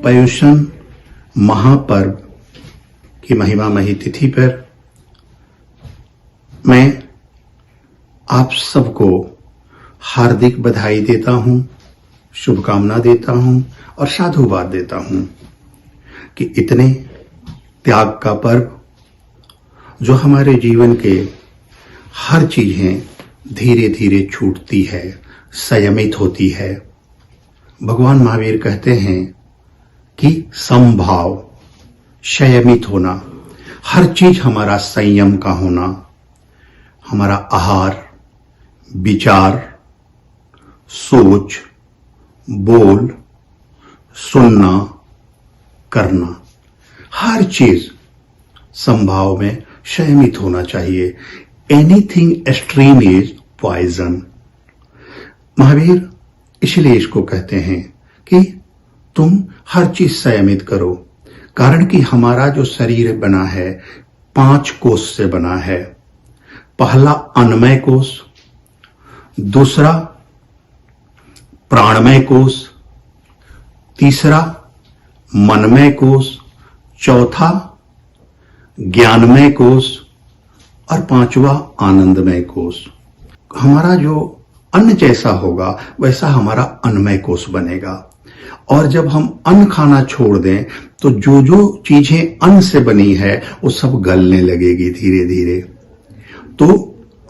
पर्युषण महापर्व की महिमामयी तिथि पर मैं आप सबको हार्दिक बधाई देता हूं, शुभकामना देता हूं और साधुवाद देता हूं कि इतने त्याग का पर्व जो हमारे जीवन के हर चीजें धीरे धीरे छूटती है, संयमित होती है। भगवान महावीर कहते हैं कि समभाव, संयमित होना, हर चीज हमारा संयम का होना, हमारा आहार, विचार, सोच, बोल, सुनना, करना, हर चीज समभाव में संयमित होना चाहिए। Anything extreme is poison. Mahavir इसलिए इसको कहते हैं कि तुम हर चीज संयमित करो, कारण कि हमारा जो शरीर बना है 5 कोष से बना है। पहला अन्नमय कोष, दूसरा प्राणमय कोष, तीसरा मनमय कोष, चौथा ज्ञानमय कोष और 5वां आनंदमय कोष। हमारा जो अन्न जैसा होगा वैसा हमारा अन्नमय कोष बनेगा। और जब हम अन्न खाना छोड़ दें तो जो जो चीजें अन्न से बनी है वो सब गलने लगेगी धीरे धीरे। तो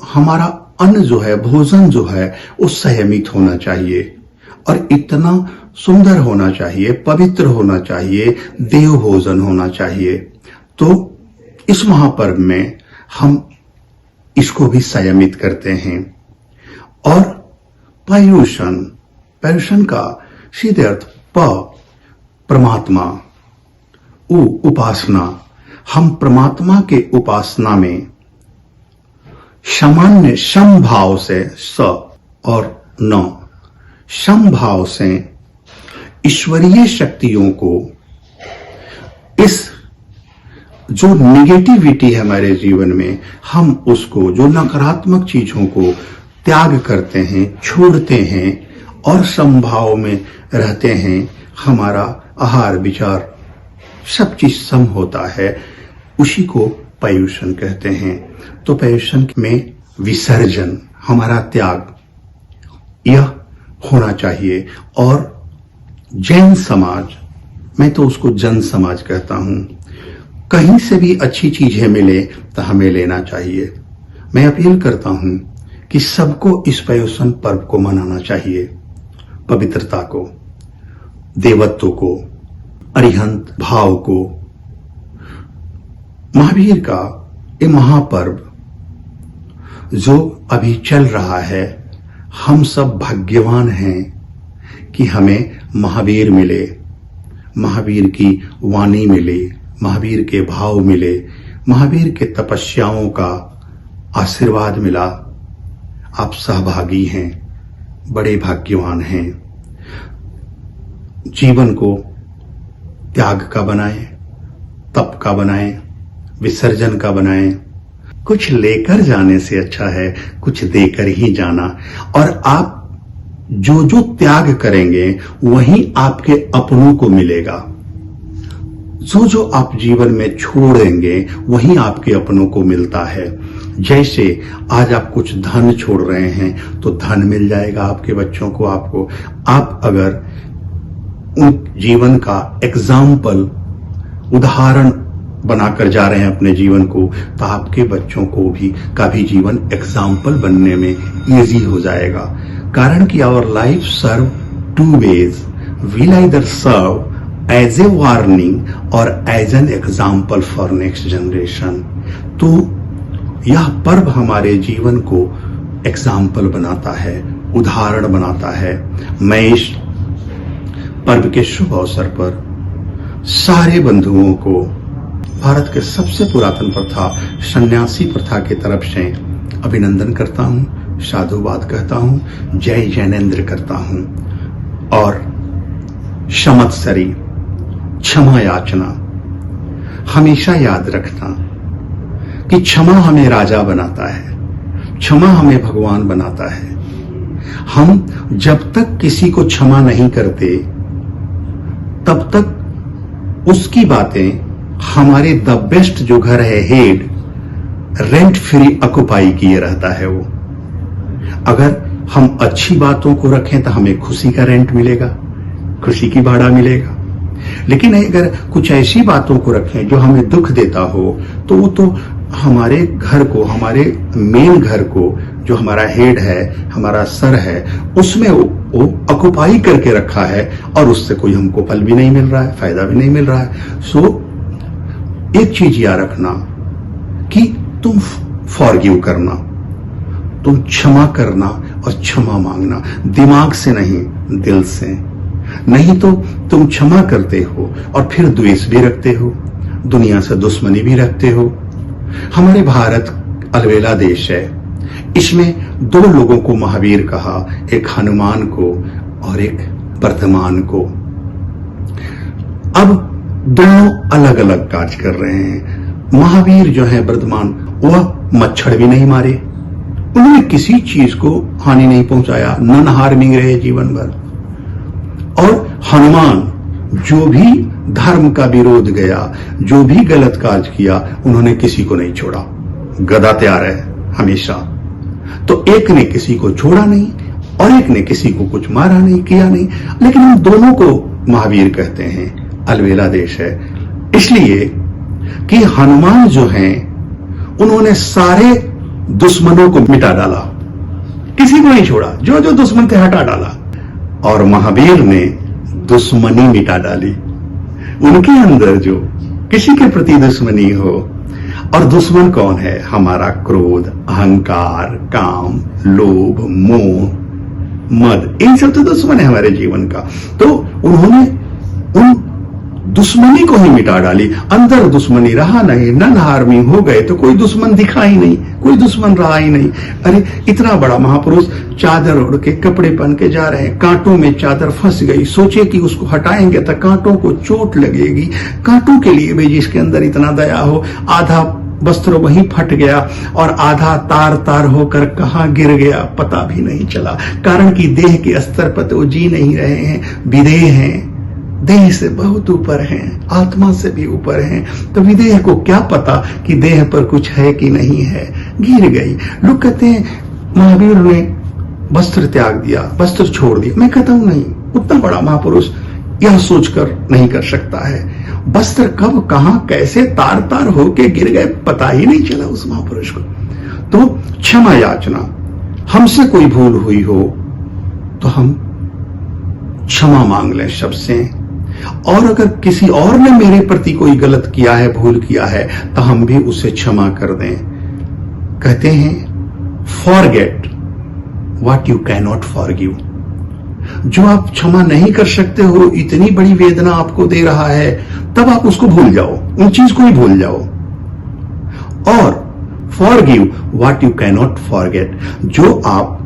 हमारा अन्न जो है, भोजन जो है, वो संयमित होना चाहिए और इतना सुंदर होना चाहिए, पवित्र होना चाहिए, देव भोजन होना चाहिए। तो इस महापर्व में हम इसको भी संयमित करते हैं। और पर्युषण का सीधे अर्थ परमात्मा, उपासना। हम परमात्मा के उपासना में सामान्य समभाव से, स और न समभाव से ईश्वरीय शक्तियों को, इस जो निगेटिविटी है हमारे जीवन में, हम उसको, जो नकारात्मक चीजों को त्याग करते हैं, छोड़ते हैं और समभाव में रहते हैं। हमारा आहार, विचार, सब चीज सम होता है, उसी को पर्युषण कहते हैं। तो पर्युषण में विसर्जन, हमारा त्याग, यह होना चाहिए। और जैन समाज, मैं तो उसको जन समाज कहता हूं, कहीं से भी अच्छी चीजें मिले तो हमें लेना चाहिए। मैं अपील करता हूं कि सबको इस पर्युषण पर्व को मनाना चाहिए। पवित्रता को, देवत्व को, अरिहंत भाव को। महावीर का ये महापर्व जो अभी चल रहा है, हम सब भाग्यवान हैं कि हमें महावीर मिले, महावीर की वाणी मिले, महावीर के भाव मिले, महावीर के तपस्याओं का आशीर्वाद मिला। आप सहभागी हैं, बड़े भाग्यवान हैं। जीवन को त्याग का बनाएं, तप का बनाएं, विसर्जन का बनाएं। कुछ लेकर जाने से अच्छा है कुछ देकर ही जाना। और आप जो जो त्याग करेंगे वही आपके अपनों को मिलेगा। जो जो आप जीवन में छोड़ेंगे वही आपके अपनों को मिलता है। जैसे आज आप कुछ धन छोड़ रहे हैं तो धन मिल जाएगा आपके बच्चों को, आपको। आप अगर उन जीवन का एग्जाम्पल, उदाहरण बनाकर जा रहे हैं अपने जीवन को, तो आपके बच्चों को भी का भी जीवन एग्जाम्पल बनने में इजी हो जाएगा। कारण कि our life serve 2 ways. We'll either serve as a warning or as an example for next generation. तो यह पर्व हमारे जीवन को एग्जाम्पल बनाता है, उदाहरण बनाता है। मैं इस पर्व के शुभ अवसर पर सारे बंधुओं को भारत के सबसे पुरातन प्रथा सन्यासी प्रथा की तरफ से अभिनंदन करता हूं, साधुवाद कहता हूं, जय जैनेन्द्र करता हूं। और क्षमत्सरी, क्षमा याचना, हमेशा याद रखना कि क्षमा हमें राजा बनाता है, क्षमा हमें भगवान बनाता है। हम जब तक किसी को क्षमा नहीं करते तब तक उसकी बातें, हमारे द बेस्ट जो घर है हेड, रेंट फ्री ऑक्युपाई किए रहता है वो। अगर हम अच्छी बातों को रखें तो हमें खुशी का रेंट मिलेगा, खुशी की भाड़ा मिलेगा। लेकिन अगर कुछ ऐसी बातों को रखें जो हमें दुख देता हो, तो वो तो हमारे घर को, हमारे मेन घर को, जो हमारा हेड है, हमारा सर है, उसमें वो ऑक्युपाई करके रखा है और उससे कोई हमको फल भी नहीं मिल रहा है, फायदा भी नहीं मिल रहा है। सो एक चीज याद रखना कि तुम फॉरगिव करना, तुम क्षमा करना और क्षमा मांगना, दिमाग से नहीं दिल से। नहीं तो तुम क्षमा करते हो और फिर द्वेष भी रखते हो, दुनिया से दुश्मनी भी रखते हो। हमारे भारत अलवेला देश है, इसमें दो लोगों को महावीर कहा, एक हनुमान को और एक वर्धमान को। अब दोनों अलग अलग काज कर रहे हैं। महावीर जो है वर्धमान, वह मच्छर भी नहीं मारे, उन्होंने किसी चीज को हानि नहीं पहुंचाया, नॉन हार्मिंग रहे जीवन भर। और हनुमान जो भी धर्म का विरोध गया, जो भी गलत काज किया, उन्होंने किसी को नहीं छोड़ा, गदा तैयार है हमेशा। तो एक ने किसी को छोड़ा नहीं और एक ने किसी को कुछ मारा नहीं, किया नहीं। लेकिन हम दोनों को महावीर कहते हैं, अलवेला देश है। इसलिए कि हनुमान जो हैं, उन्होंने सारे दुश्मनों को मिटा डाला, किसी को नहीं छोड़ा, जो जो दुश्मन थे हटा डाला। और महावीर ने दुश्मनी मिटा डाली, उनके अंदर जो किसी के प्रति दुश्मनी हो। और दुश्मन कौन है? हमारा क्रोध, अहंकार, काम, लोभ, मोह, मद, इन सब तो दुश्मन है हमारे जीवन का। तो उन्होंने उन दुश्मनी को ही मिटा डाली, अंदर दुश्मनी रहा नहीं, नन हार्मिंग हो गए तो कोई दुश्मन दिखा ही नहीं, कोई दुश्मन रहा ही नहीं। अरे इतना बड़ा महापुरुष चादर ओढ़ के, कपड़े पहन के जा रहे हैं, कांटों में चादर फंस गई, सोचे कि उसको हटाएंगे तो कांटों को चोट लगेगी। कांटों के लिए भी जिसके अंदर इतना दया हो, आधा वस्त्र वहीं फट गया और आधा तार तार होकर कहां गिर गया पता भी नहीं चला। कारण कि देह के स्तर पर तो जी नहीं रहे हैं, विदेह हैं, देह से बहुत ऊपर हैं, आत्मा से भी ऊपर हैं। तो विदेह को क्या पता कि देह पर कुछ है कि नहीं है, गिर गई। लोग कहते हैं महावीर ने वस्त्र त्याग दिया, वस्त्र छोड़ दिया। मैं कहता हूं नहीं, उतना बड़ा महापुरुष यह सोचकर नहीं कर सकता है। वस्त्र कब, कहां, कैसे तार तार होके गिर गए पता ही नहीं चला उस महापुरुष को। तो क्षमा याचना, हमसे कोई भूल हुई हो तो हम क्षमा मांग लें सबसे। और अगर किसी और ने मेरे प्रति कोई गलत किया है, भूल किया है, तो हम भी उसे क्षमा कर दें। कहते हैं forget what you can not forgive. जो आप क्षमा नहीं कर सकते हो, इतनी बड़ी वेदना आपको दे रहा है, तब आप उसको भूल जाओ, उन चीज को ही भूल जाओ। और forgive what you can not forget, जो आप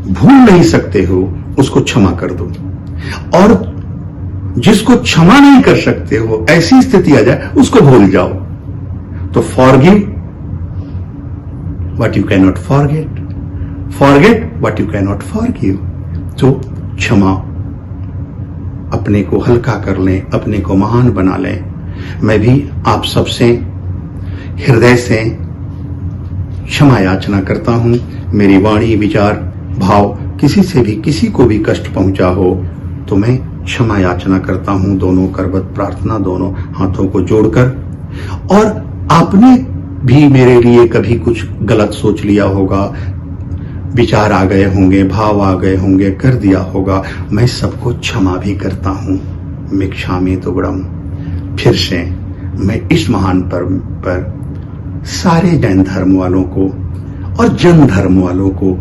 भूल नहीं सकते हो उसको क्षमा कर दो। और जिसको क्षमा नहीं कर सकते हो, ऐसी स्थिति आ जाए, उसको भूल जाओ। तो forgive what you can not forget, forget what you can not forgive. तो क्षमा, अपने को हल्का कर लें, अपने को महान बना लें। मैं भी आप सबसे हृदय से क्षमा याचना करता हूं। मेरी वाणी, विचार, भाव किसी से भी, किसी को भी कष्ट पहुंचा हो तो मैं क्षमा याचना करता हूं, दोनों करवत प्रार्थना, दोनों हाथों को जोड़कर। और आपने भी मेरे लिए कभी कुछ गलत सोच लिया होगा, विचार आ गए होंगे, भाव आ गए होंगे, कर दिया होगा, मैं सबको क्षमा भी करता हूं। मिक्षामि तुभ्यं। फिर से मैं इस महान पर्व पर सारे जैन धर्म वालों को और जन धर्म वालों को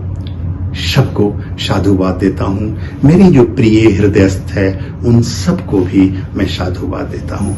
सबको साधुवाद देता हूं। मेरी जो प्रिय हृदयस्थ है, उन सबको भी मैं साधुवाद देता हूं।